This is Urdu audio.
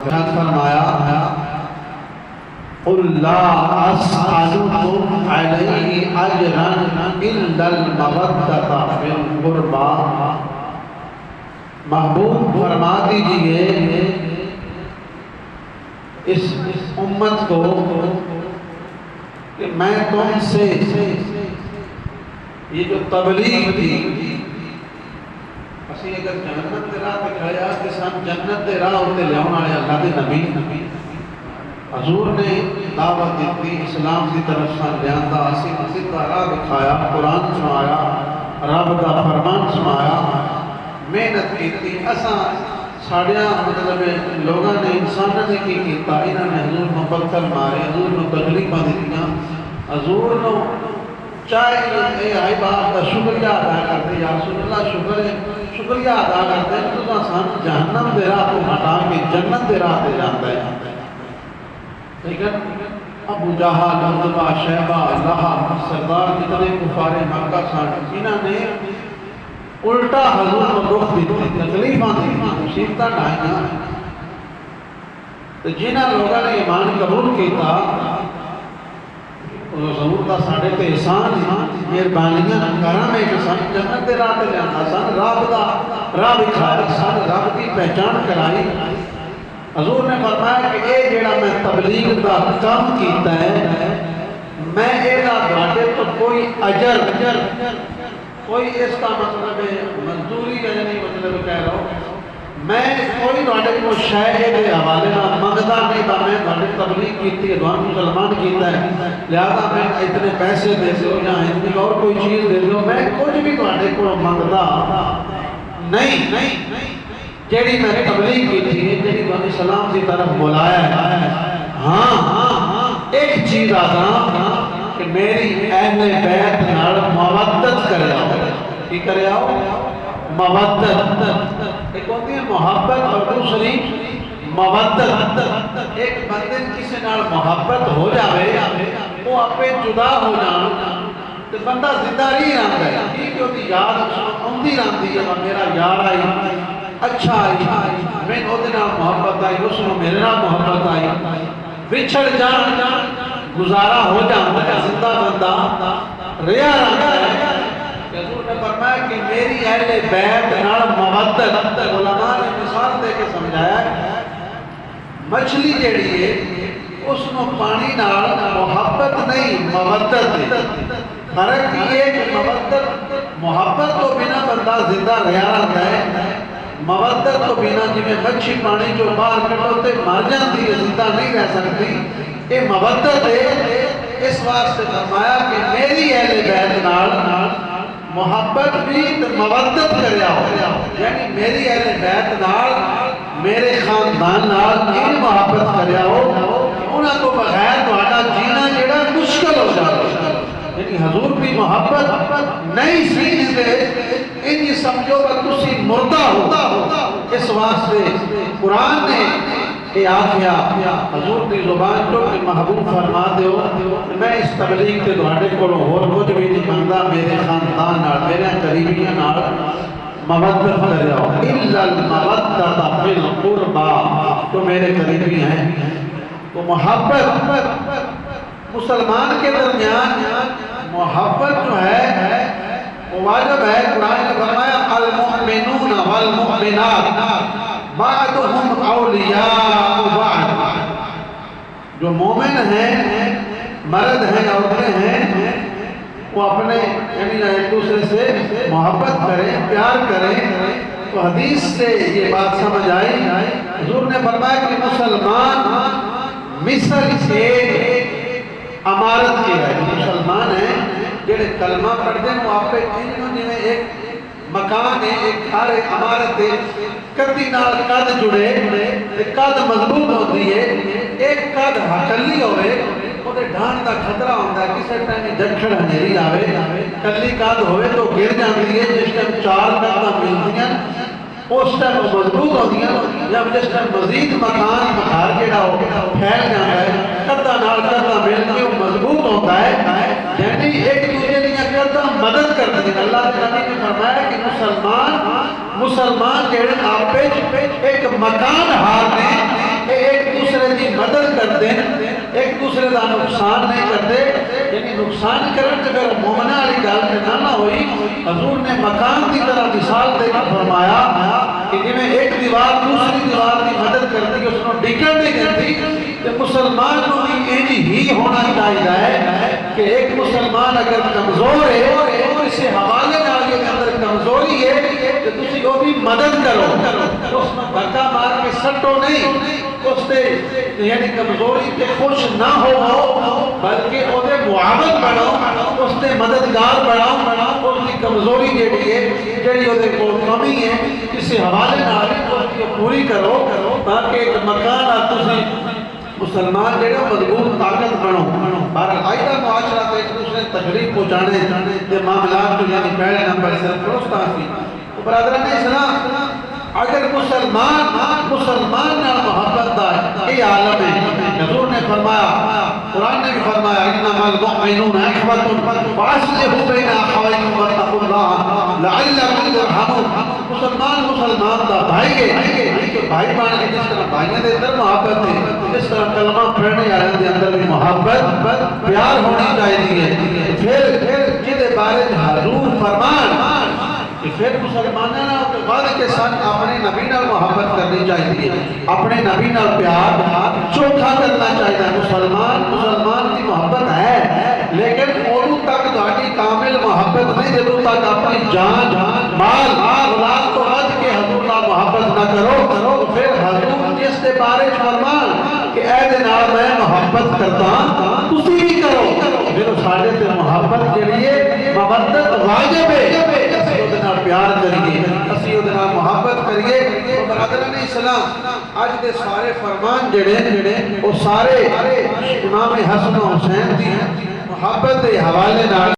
فرمایا قُلْ لَا أَسْأَلُكُمْ عَلَيْهِ أَجْرًا إِلَّا الْمَوَدَّةَ فِي الْقُرْبَى۔ محبوب فرما دیجئے اس امت کو کہ میں تم سے یہ جو تبلیغ تھی اسی اگر جنت دے راہ تے کھڑیا کہ سن جنت دے راہ تے لیاون والے اللہ دے نبی حضور نے دعوت دیتی اسلام دی طرف سے لیاندا اسی سیدھا راہ دکھایا قرآن سنایا رب دا فرمان سنایا محنت کیتی اساں ساڑیاں مطلب لوگاں نے انساناں نے کی کیتا انہاں نے حضور نو پتھر مارے حضور نو تکلیفاں دتیاں حضور نو چاہے اے آئی باپ دا شکریہ ادا کرتے یا رسول اللہ شکریہ ادا کرتے ہیں تو سان جہنم دے راہ کو ہٹا کے جنت دے راہ تے جاندا ہے لیکن ابو جہل عتبہ شیبہ لہب سردار جتنے کفار مکہ سن انہاں نے الٹا حضور کو دکھ دیتے تکلیفاں دی مصیبتاں ڈھائیاں تو جنہاں لوگاں نے ایمان قبول کیتا حضور دا ساڈے تے احسان مہربانیاں کرم ہے کہ سن جنت دے راہ تے جاندا سن رب دا راہ دکھایا سن رب دی پہچان کرائی حضور نے فرمایا کہ اے جیڑا میں تبلیغ دا کام کیتا ہے میں اے دا تواڈے تو کوئی اجر کوئی اس کا مطلب ہے مزدوری کا نہیں مطلب کہہ رہا ہوں میں کوئی تواڈے کو شے دے حوالے نال منگدا نہیں با میں تواڈے تبلیغ کیتی ہے تواڈے مسلمان کیتا ہے لہذا میں اتنے پیسے دے دو یا اتنی اور کوئی چیز دے دو میں کچھ بھی تواڈے کو منگدا نہیں جیڑی میں تبلیغ کی تھی جیڑی تواڈی اسلام دی طرف بلایا ہے ہاں ایک چیز آتا کہ میری اہل بیت نال مودت کرے آؤ کی کرے آؤ مودت ایک ہوتی ہے محبت اور دوسری مودت ایک بندے کسی نال محبت ہو جاوے وہ اپنے جدا ہو جان تو بندہ زندہ نہیں رہتا ہے کیونکہ ہوتی یاد آندی رہتی ہے میرا یار آئی اچھا آئی میں وہ دن محبت آئی اس نے میرے نال محبت آئی بچھڑ جان گزارا ہو جاتا ہے زندہ بندہ ریا رہتا ہے حضور نے فرمایا کہ میری اہل بیت نال مودت علماء نے مثال دے کے سمجھایا مچھلی جیڑی ہے اس نو پانی نال محبت نہیں مودت فرق یہ ہے کہ محبت تو بنا بندہ زندہ رہا رہتا ہے مودت تو بنا جی میں مچھی پانی جو باہر کٹو تے مر جاتی ہے زندہ نہیں رہ سکتی یہ مودت ہے اس واسطے فرمایا کہ میری اہل بیت نال محبت بھی مودت کریا ہو یعنی میری اہل بیت نال میرے خاندان نال یہ محبت کریا ہو انہاں تو بغیر تہاڈا جینا جڑا مشکل ہو جاتا یعنی حضور کی محبت نہیں سمجھتے انہی سمجھو کہ تسی مردہ ہو اس واسطے قرآن نے یہ آخیا حضور کی زبان تو کہ محبوب فرما دیو میں اس تبلیغ کے دوڑے کو اور کچھ بھی نہیں منگا میرے خاندان نال میرے قریبیاں نال مودت کریا ہو الا المودۃ فی القربى تو میرے قریبی ہیں تو محبت مسلمان کے درمیان محبت جو ہے وہ واجب ہے قرآن نے فرمایا المؤمنون والمؤمنات بعضهم اولیاء بعض جو مومن ہیں مرد ہیں عورتیں ہیں وہ اپنے یعنی ایک دوسرے سے محبت کریں پیار کریں تو حدیث سے یہ بات سمجھ آئی حضور نے فرمایا کہ مسلمان مثل سے امارت کے ہے مسلمان ہیں جڑے کلمہ پڑھتے ہیں وہ آپ پہ ایک مکان ہے ایک گھر ہے امارت ہے کدی نال قد جڑے قد مضبوط ہوتی ہے ایک قد ہکلی ہوئے وہ ڈھان کا خطرہ ہوتا ہے کسی ٹائم جھکڑ ہنیری آوے کلی قد ہوئے تو گر جاتی ہے جس ٹائم چار قد ملتی ہیں اس ٹائم مضبوط ہوتی ہیں جب جس ٹائم مزید مکان مکھار جڑا ہو پھیل جاتا ہے قدہ نال قدہ مل کے وہ مضبوط ہوتا ہے یعنی ایک دوسرے لئے قدہ مدد کرتی ہے اللہ کے نبی نے فرمایا کہ مسلمان جڑے آپ پہ ایک مکان ہار دیں دا نقصان نہیں کرتے، یعنی نقصان کرن تے پھر مومنہ والی گل تے نہ ہوئی۔ حضور نے مکان کی طرح مثال دے کے فرمایا کہ جویں ایک دیوار دوسری دیوار کی مدد کرتی، اس کو ڈگن نہیں کرتی، تے مسلمان کو بھی انج ہی ہونا چاہیے ہے کہ ایک مسلمان اگر کمزور ہے تو اسے حوالے نال کے اندر کمزوری ہے کہ تسی وہ بھی مدد کرو، اس میں دھکا مار کے سٹو نہیں، اس تے یعنی کمزوری تے خوش نہ ہو بلکہ او دے معاون بنو، اس تے مددگار بنو، اس کی کمزوری جیڑی ہے جیڑی او دے کول کمی ہے کسی حوالے نال اس کی پوری کرو تاکہ ایک مکان تسی مسلمان جڑے مضبوط طاقت بنو۔ بہرحال آئیدہ معاشرہ کو ایک دوسرے تکلیف پہنچانے کے معاملات کو یعنی پہلے نمبر سرپرستان کی برادران اسلام اگر مسلمان نال محبت دا یہ عالم ہے۔ حضور نے فرمایا، قرآن نے بھی فرمایا انما المؤمنون اخوة فاصلحوا بین اخویکم واتقوا اللہ لعلکم ترحمون۔ مسلمان دا بھائی ہے، بھائی بان کے جس طرح بھائیوں دے اندر محبت ہے، اس طرح کلمہ پڑھنے والے دے اندر بھی محبت پیار ہونی چاہیے۔ پھر جدے بارے حضور فرمان کہ پھر مسلمانوں کے بعد کے ساتھ اپنے نبی نال محبت کرنی چاہیے، اپنے نبی نال پیار چوکھا کرنا چاہیے۔ مسلمان کی محبت ہے لیکن اولو تک تہاڈی کامل محبت نہیں جدوں تک اپنی جان مال اولاد کو رد کے حضور نال محبت نہ کرو۔ پھر حضور جس کے بارے فرمان کہ اے دے نال میں محبت کرتا تسی بھی کرو، پھر ساڈے تے محبت کے لیے مودت واجب ہے، پیار کریے، اسی وہ دنال محبت کریے۔ تو برادران اسلام آج دے سارے فرمان جڑے وہ سارے امام حسن و حسین دی محبت دے حوالے نال